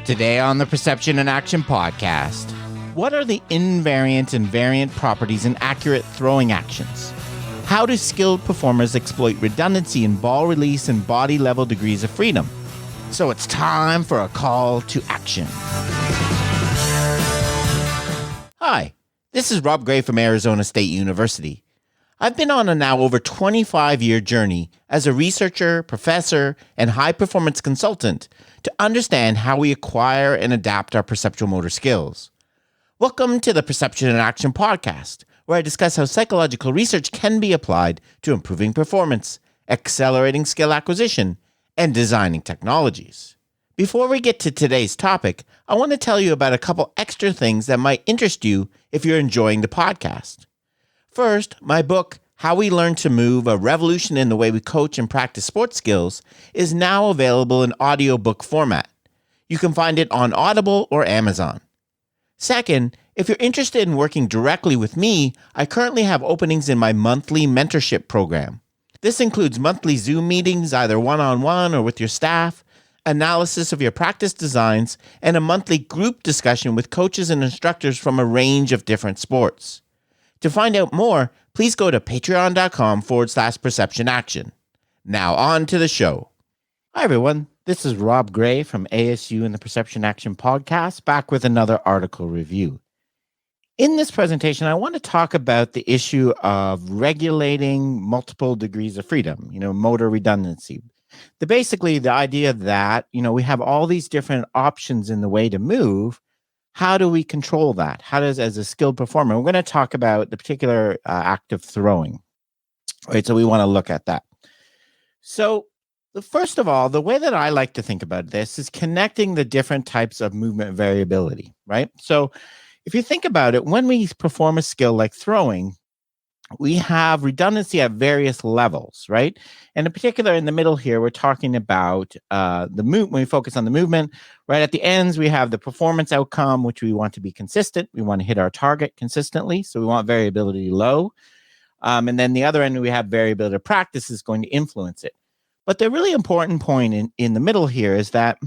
Today on the Perception and Action podcast, what are the invariant and variant properties in accurate throwing actions? How do skilled performers exploit redundancy in ball release and body level degrees of freedom? So it's time for a call to action. Hi, this is Rob Gray from Arizona State University. I've been on a now over 25-year journey as a researcher, professor, and high-performance consultant to understand how we acquire and adapt our perceptual motor skills. Welcome to the Perception and Action podcast, where I discuss how psychological research can be applied to improving performance, accelerating skill acquisition, and designing technologies. Before we get to today's topic, I want to tell you about a couple extra things that might interest you if you're enjoying the podcast. First, my book, How We Learn to Move, A Revolution in the Way We Coach and Practice Sports Skills, is now available in audiobook format. You can find it on Audible or Amazon. Second, if you're interested in working directly with me, I currently have openings in my monthly mentorship program. This includes monthly Zoom meetings, either one-on-one or with your staff, analysis of your practice designs, and a monthly group discussion with coaches and instructors from a range of different sports. To find out more, please go to patreon.com/perceptionaction. Now on to the show. Hi, everyone. This is Rob Gray from ASU and the Perception Action podcast, back with another article review. In this presentation, I want to talk about the issue of regulating multiple degrees of freedom, motor redundancy. Basically, the idea that, we have all these different options in the way to move. How do we control that? How does, as a skilled performer, we're going to talk about the particular act of throwing, right? So we want to look at that. So first of all, the way that I like to think about this is connecting the different types of movement variability, right? So if you think about it, when we perform a skill like throwing, we have redundancy at various levels, right? And in particular, in the middle here, we're talking about the movement. When we focus on the movement, right at the ends, we have the performance outcome, which we want to be consistent. We want to hit our target consistently, so we want variability low. And then the other end, we have variability. Practice is going to influence it. But the really important point in the middle here is that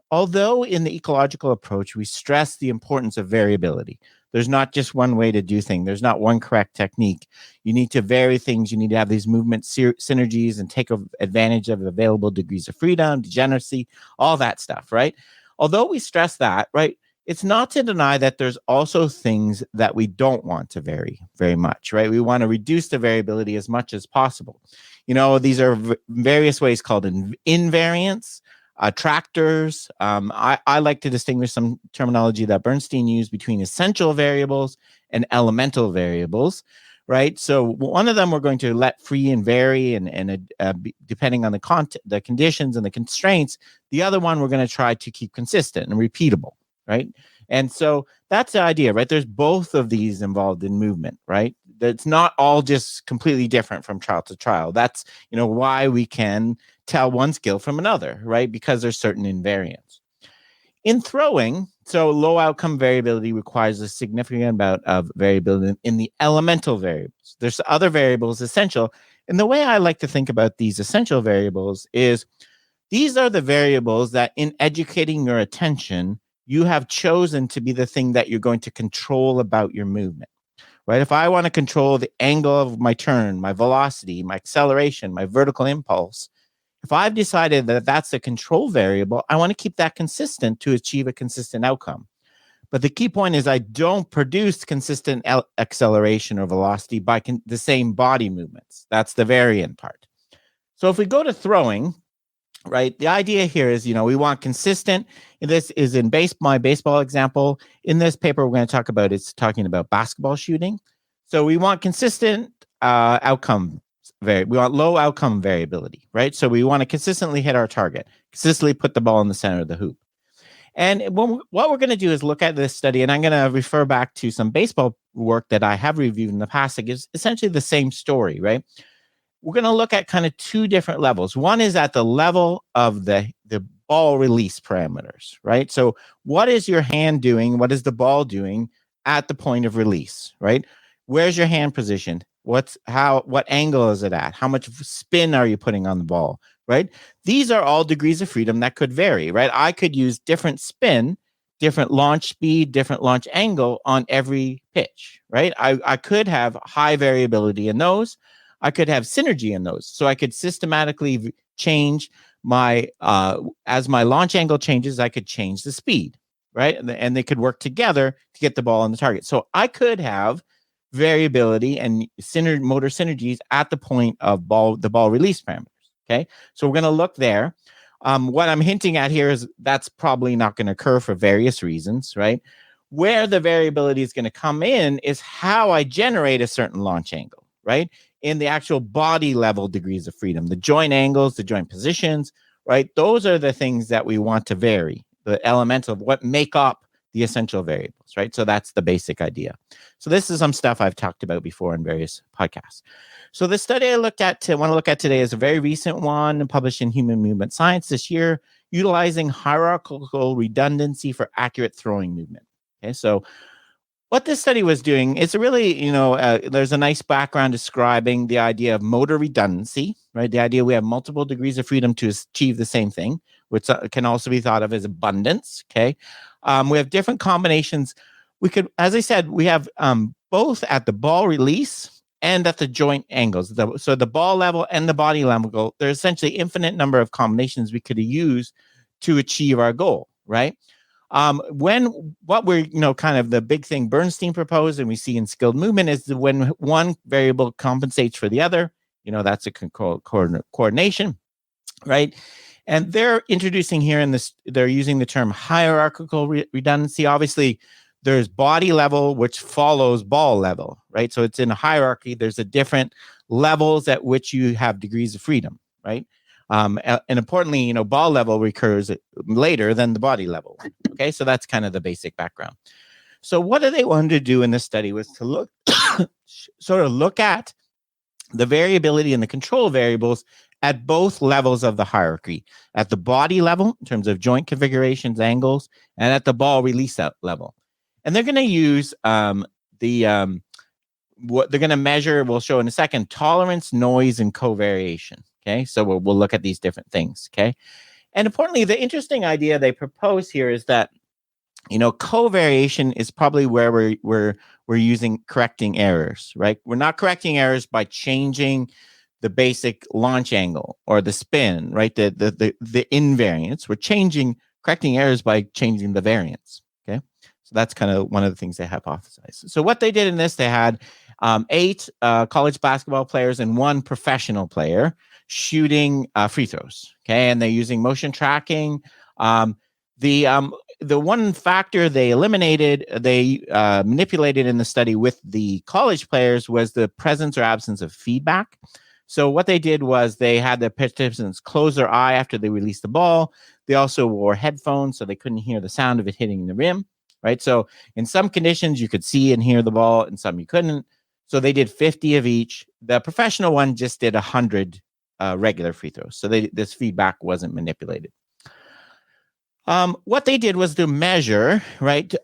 although in the ecological approach, we stress the importance of variability, there's not just one way to do things. There's not one correct technique. You need to vary things. You need to have these movement synergies and take advantage of available degrees of freedom, degeneracy, all that stuff, right? Although we stress that, right, it's not to deny that there's also things that we don't want to vary very much, right? We want to reduce the variability as much as possible. These are various ways called invariants. Attractors. I like to distinguish some terminology that Bernstein used between essential variables and elemental variables, right? So one of them we're going to let free and vary, and depending on the conditions and the constraints. The other one we're going to try to keep consistent and repeatable, right? And so that's the idea, right? There's both of these involved in movement, right? It's not all just completely different from child to child. That's, why we can tell one skill from another, right? Because there's certain invariants. In throwing, so low outcome variability requires a significant amount of variability in the elemental variables. There's other variables essential. And the way I like to think about these essential variables is these are the variables that in educating your attention, you have chosen to be the thing that you're going to control about your movement. Right? If I want to control the angle of my turn, my velocity, my acceleration, my vertical impulse, if I've decided that that's the control variable, I want to keep that consistent to achieve a consistent outcome. But the key point is I don't produce consistent acceleration or velocity by the same body movements. That's the variant part. So if we go to throwing, right, the idea here is, we want consistent. And this is in my baseball example. In this paper, we're going to talk about, it's talking about basketball shooting. So we want consistent outcome. We want low outcome variability, right? So we want to consistently hit our target, consistently put the ball in the center of the hoop. And what we're going to do is look at this study, and I'm going to refer back to some baseball work that I have reviewed in the past. It gives essentially the same story, right? We're going to look at kind of two different levels. One is at the level of the ball release parameters, right? So what is your hand doing? What is the ball doing at the point of release, right? Where's your hand positioned? what angle is it at? How much spin are you putting on the ball, right? These are all degrees of freedom that could vary, right? I could use different spin, different launch speed, different launch angle on every pitch, right? I could have high variability in those. I could have synergy in those. So I could systematically change my, as my launch angle changes, I could change the speed, right? And they could work together to get the ball on the target. So I could have variability and motor synergies at the point of the ball release parameters. Okay, so we're going to look there. What I'm hinting at here is that's probably not going to occur for various reasons, right? Where the variability is going to come in is how I generate a certain launch angle, right? In the actual body level degrees of freedom, the joint angles, the joint positions, right? Those are the things that we want to vary, the elemental, what make up the essential variables, right? So that's the basic idea. So this is some stuff I've talked about before in various podcasts. So the study I want to look at today is a very recent one published in Human Movement Science this year, utilizing hierarchical redundancy for accurate throwing movement. Okay, so what this study was doing is really, there's a nice background describing the idea of motor redundancy, right? The idea we have multiple degrees of freedom to achieve the same thing, which can also be thought of as abundance, okay? We have different combinations. We could, as I said, we have both at the ball release and at the joint angles. So the ball level and the body level, there's essentially infinite number of combinations we could use to achieve our goal, right? What we're, kind of the big thing Bernstein proposed and we see in skilled movement is that when one variable compensates for the other, that's a coordination, right? And they're introducing here they're using the term hierarchical redundancy. Obviously, there's body level, which follows ball level, right? So it's in a hierarchy. There's a different levels at which you have degrees of freedom, right? And importantly, ball level recurs later than the body level. Okay, so that's kind of the basic background. So what they wanted to do in this study was to look at the variability and the control variables at both levels of the hierarchy, at the body level in terms of joint configurations, angles, and at the ball release level. And they're going to use what they're going to measure, we'll show in a second, tolerance, noise, and covariation. Okay, so we'll look at these different things. Okay, and importantly, the interesting idea they propose here is that covariation is probably where we're using correcting errors, right? We're not correcting errors by changing the basic launch angle or the spin, right? The invariance. We're correcting errors by changing the variance. Okay, so that's kind of one of the things they hypothesized. So what they did in this, they had 8 college basketball players and 1 professional player shooting free throws. Okay, and they're using motion tracking. The one factor they eliminated, they manipulated in the study with the college players was the presence or absence of feedback. So what they did was they had the participants close their eye after they released the ball. They also wore headphones so they couldn't hear the sound of it hitting the rim, right? So in some conditions, you could see and hear the ball, and some you couldn't. So they did 50 of each. The professional one just did 100 regular free throws. So this feedback wasn't manipulated. What they did was to measure, right,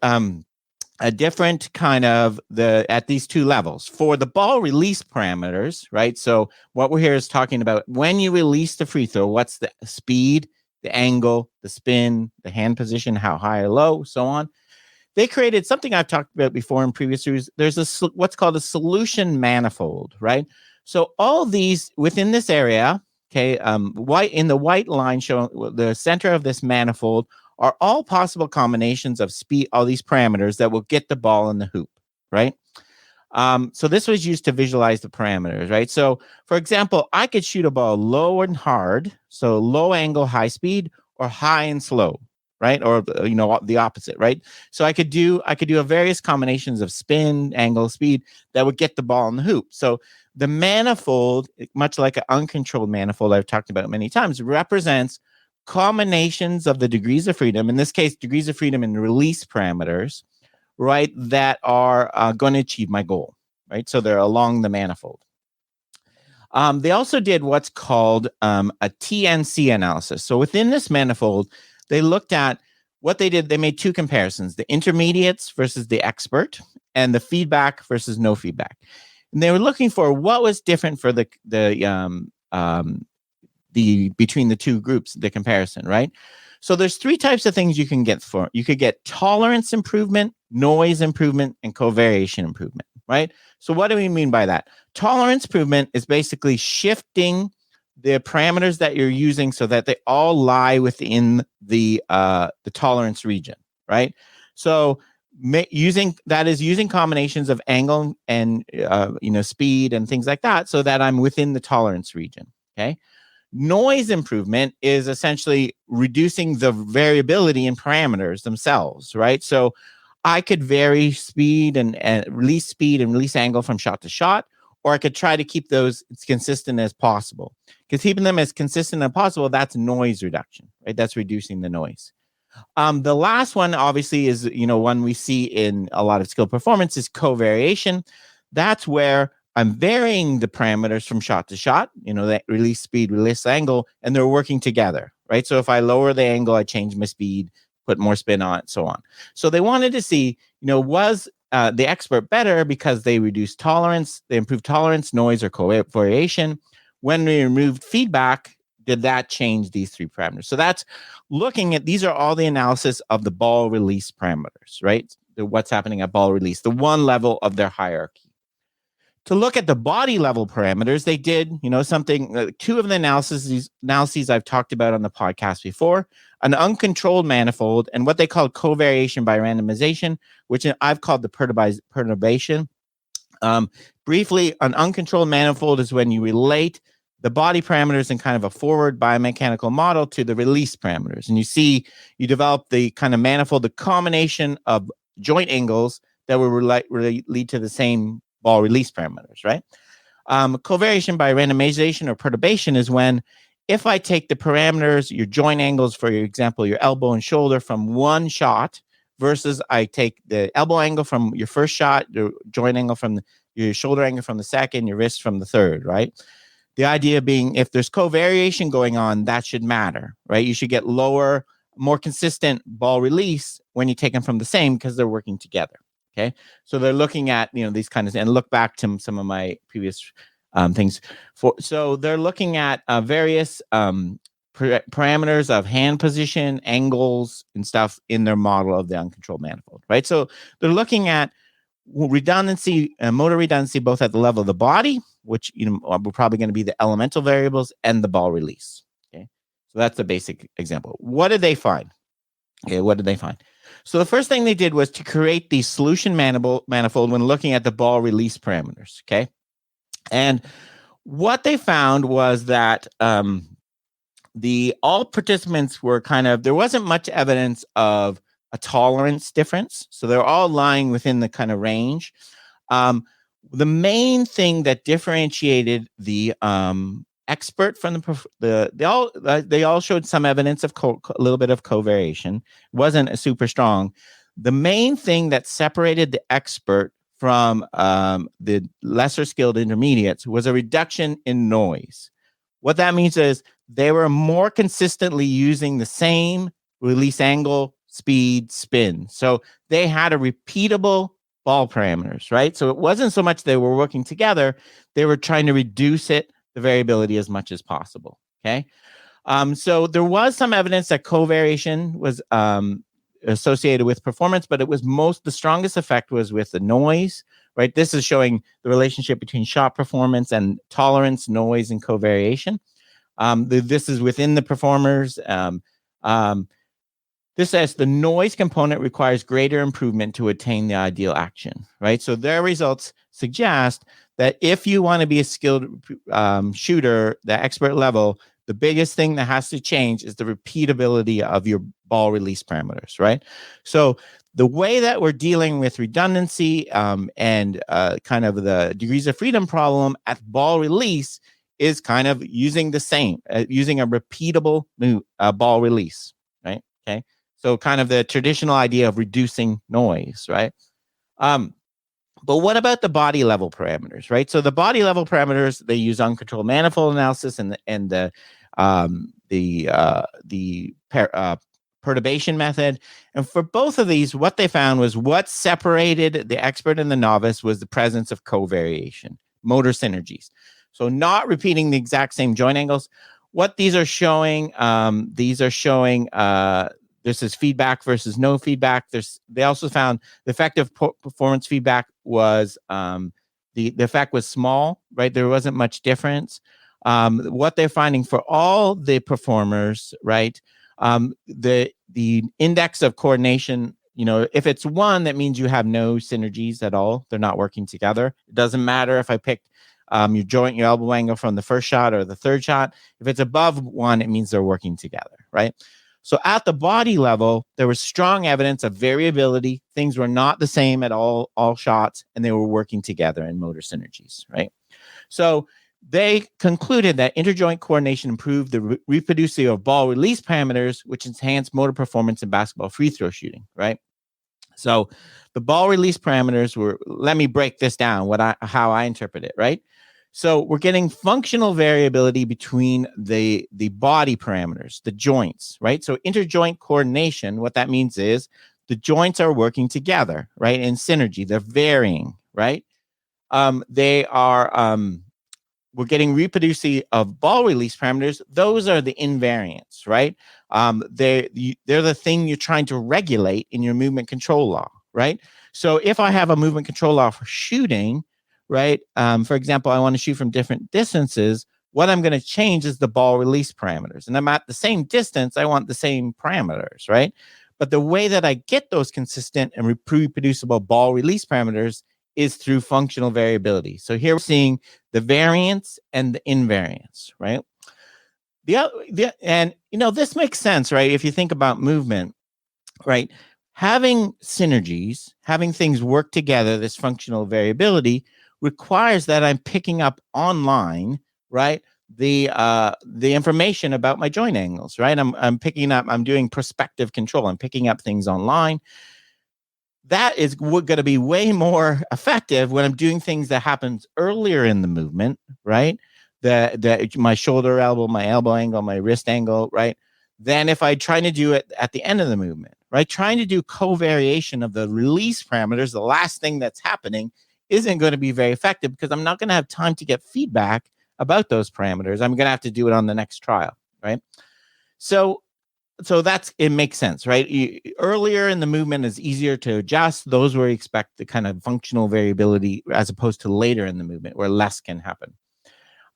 a different kind of at these 2 levels for the ball release parameters, right? So what we're here is talking about when you release the free throw, what's the speed, the angle, the spin, the hand position, how high or low, so on. They created something I've talked about before in previous series. There's what's called a solution manifold, right? So all these within this area, okay, in the white line showing the center of this manifold are all possible combinations of speed, all these parameters that will get the ball in the hoop, right? So this was used to visualize the parameters, right? So, for example, I could shoot a ball low and hard, so low angle, high speed, or high and slow, right? Or the opposite, right? So I could do a various combinations of spin, angle, speed that would get the ball in the hoop. So the manifold, much like an uncontrolled manifold I've talked about many times, represents combinations of the degrees of freedom, in this case, degrees of freedom and release parameters, right, that are going to achieve my goal, right? So they're along the manifold. They also did what's called a TNC analysis. So within this manifold, they looked at what they did. They made 2 comparisons, the intermediates versus the expert and the feedback versus no feedback. And they were looking for what was different for the between the two groups, the comparison, right? So there's three types of things you can get for. You could get tolerance improvement, noise improvement, and covariation improvement, right? So what do we mean by that? Tolerance improvement is basically shifting the parameters that you're using so that they all lie within the tolerance region, right? So using combinations of angle and speed and things like that, so that I'm within the tolerance region. Okay. Noise improvement is essentially reducing the variability in parameters themselves, right? So I could vary speed and release angle from shot to shot, or I could try to keep those as consistent as possible. Because keeping them as consistent as possible, that's noise reduction, right? That's reducing the noise. The last one, obviously, is one we see in a lot of skill performance is covariation. That's where I'm varying the parameters from shot to shot, that release speed, release angle, and they're working together, right? So if I lower the angle, I change my speed, put more spin on it, so on. So they wanted to see, was the expert better because they reduced tolerance, they improved tolerance, noise, or covariation. When we removed feedback, did that change these three parameters? So that's looking at, these are all the analysis of the ball release parameters, right? What's happening at ball release, the one level of their hierarchy. To look at the body level parameters, they did, something, two of the analyses I've talked about on the podcast before, an uncontrolled manifold and what they call covariation by randomization, which I've called the perturbation. Briefly, an uncontrolled manifold is when you relate the body parameters in kind of a forward biomechanical model to the release parameters. And you develop the kind of manifold, the combination of joint angles that will lead to the same ball release parameters, right? Covariation by randomization or perturbation is when, if I take the parameters, your joint angles, for your example, your elbow and shoulder from one shot, versus I take the elbow angle from your first shot, your joint angle from your shoulder angle from the second, your wrist from the third, right? The idea being, if there's covariation going on, that should matter, right? You should get lower, more consistent ball release when you take them from the same, because they're working together. Okay, so they're looking at these kinds of, and look back to some of my previous things. So they're looking at various parameters of hand position, angles, and stuff in their model of the uncontrolled manifold, right? So they're looking at redundancy, motor redundancy, both at the level of the body, which are probably going to be the elemental variables, and the ball release. Okay, so that's the basic example. What did they find? Okay, what did they find? So the first thing they did was to create the solution manifold when looking at the ball release parameters. Okay, and what they found was that all participants were there wasn't much evidence of a tolerance difference, so they're all lying within the kind of range. The main thing that differentiated the expert from they all showed some evidence of a little bit of covariation. It wasn't super strong. The main thing that separated the expert from the lesser skilled intermediates was a reduction in noise. What that means is they were more consistently using the same release angle, speed, spin. So they had a repeatable ball parameters, right? So it wasn't so much they were working together, they were trying to reduce the variability as much as possible. Okay. So there was some evidence that covariation was associated with performance, but it was the strongest effect was with the noise, right? This is showing the relationship between shot performance and tolerance, noise, and covariation. This is within the performers. This says the noise component requires greater improvement to attain the ideal action, right? So their results suggest that if you want to be a skilled shooter, the expert level, the biggest thing that has to change is the repeatability of your ball release parameters, right? So the way that we're dealing with redundancy and kind of the degrees of freedom problem at ball release is kind of using the same, using a repeatable ball release, right? Okay. So kind of the traditional idea of reducing noise, right? But what about the body level parameters, right? So the body level parameters, they use uncontrolled manifold analysis and the perturbation method. And for both of these, what they found was what separated the expert and the novice was the presence of covariation. motor synergies. So not repeating the exact same joint angles. What these are showing, this is feedback versus no feedback. They also found the effective performance feedback was the effect was small, right? There wasn't much difference. What they're finding for all the performers, right? The index of coordination, if it's 1, that means you have no synergies at all. They're not working together. It doesn't matter if I picked your joint, your elbow angle from the first shot or the third shot. If it's above 1, it means they're working together, right? So at the body level, there was strong evidence of variability. Things were not the same at all shots, and they were working together in motor synergies, right? So they concluded that interjoint coordination improved the reproducibility of ball release parameters, which enhanced motor performance in basketball free throw shooting, right? So the ball release parameters were, let me break this down, how I interpret it, right? So we're getting functional variability between the body parameters, the joints, right? So interjoint coordination, what that means is the joints are working together, right? In synergy, they're varying, right? We're getting reproducibility of ball release parameters. Those are the invariants, right? They're the thing you're trying to regulate in your movement control law, right? So if I have a movement control law for shooting, right? For example, I want to shoot from different distances. What I'm going to change is the ball release parameters. And I'm at the same distance, I want the same parameters, right? But the way that I get those consistent and reproducible ball release parameters is through functional variability. So here we're seeing the variance and the invariance, right? This makes sense, right? If you think about movement, right? Having synergies, having things work together, this functional variability requires that I'm picking up online, right? The information about my joint angles, right? I'm doing prospective control. I'm picking up things online. That is going to be way more effective when I'm doing things that happens earlier in the movement, right? My shoulder elbow, my elbow angle, my wrist angle, right? Than if I try to do it at the end of the movement, right? Trying to do covariation of the release parameters, the last thing that's happening, isn't going to be very effective because I'm not going to have time to get feedback about those parameters. I'm going to have to do it on the next trial, right? So it makes sense, right? Earlier in the movement is easier to adjust. Those where you expect the kind of functional variability as opposed to later in the movement where less can happen.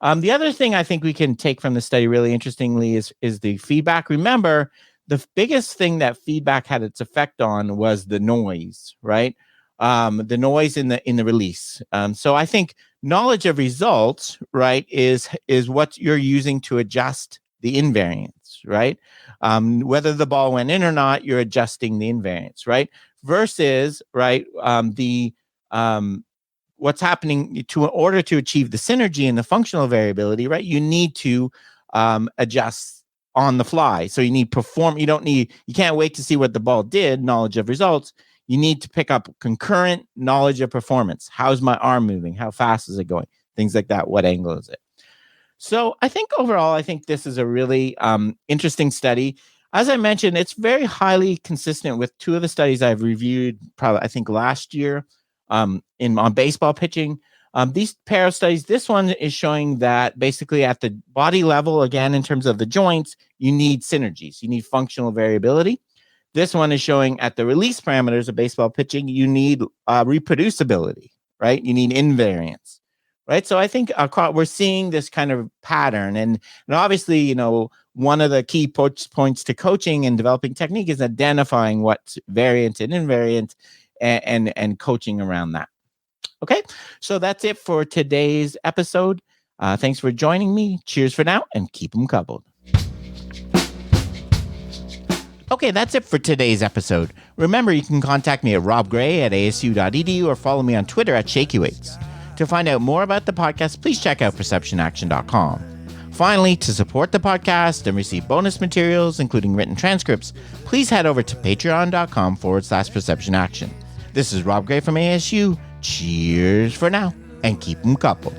The other thing I think we can take from the study really interestingly is the feedback. Remember, the biggest thing that feedback had its effect on was the noise, right? The noise in the release. So I think knowledge of results, right, is what you're using to adjust the invariance, right? Whether the ball went in or not, you're adjusting the invariance, right? Versus, right, what's happening in order to achieve the synergy and the functional variability, right? You need to adjust on the fly. So you can't wait to see what the ball did, knowledge of results. You need to pick up concurrent knowledge of performance. How's my arm moving? How fast is it going? Things like that. What angle is it? So I think overall, this is a really interesting study. As I mentioned, it's very highly consistent with two of the studies I've reviewed, probably I think last year on baseball pitching. These pair of studies, this one is showing that basically at the body level, again, in terms of the joints, you need synergies. You need functional variability. This one is showing at the release parameters of baseball pitching, you need reproducibility, right? You need invariance, right? So I think we're seeing this kind of pattern. And obviously, one of the key points to coaching and developing technique is identifying what's variant and invariant and coaching around that. Okay, so that's it for today's episode. Thanks for joining me. Cheers for now, and keep them coupled. Okay, that's it for today's episode. Remember, you can contact me at robgray@asu.edu or follow me on Twitter at ShakyWeights. To find out more about the podcast, please check out perceptionaction.com. Finally, to support the podcast and receive bonus materials, including written transcripts, please head over to patreon.com/perceptionaction. This is Rob Gray from ASU. Cheers for now, and keep them coupled.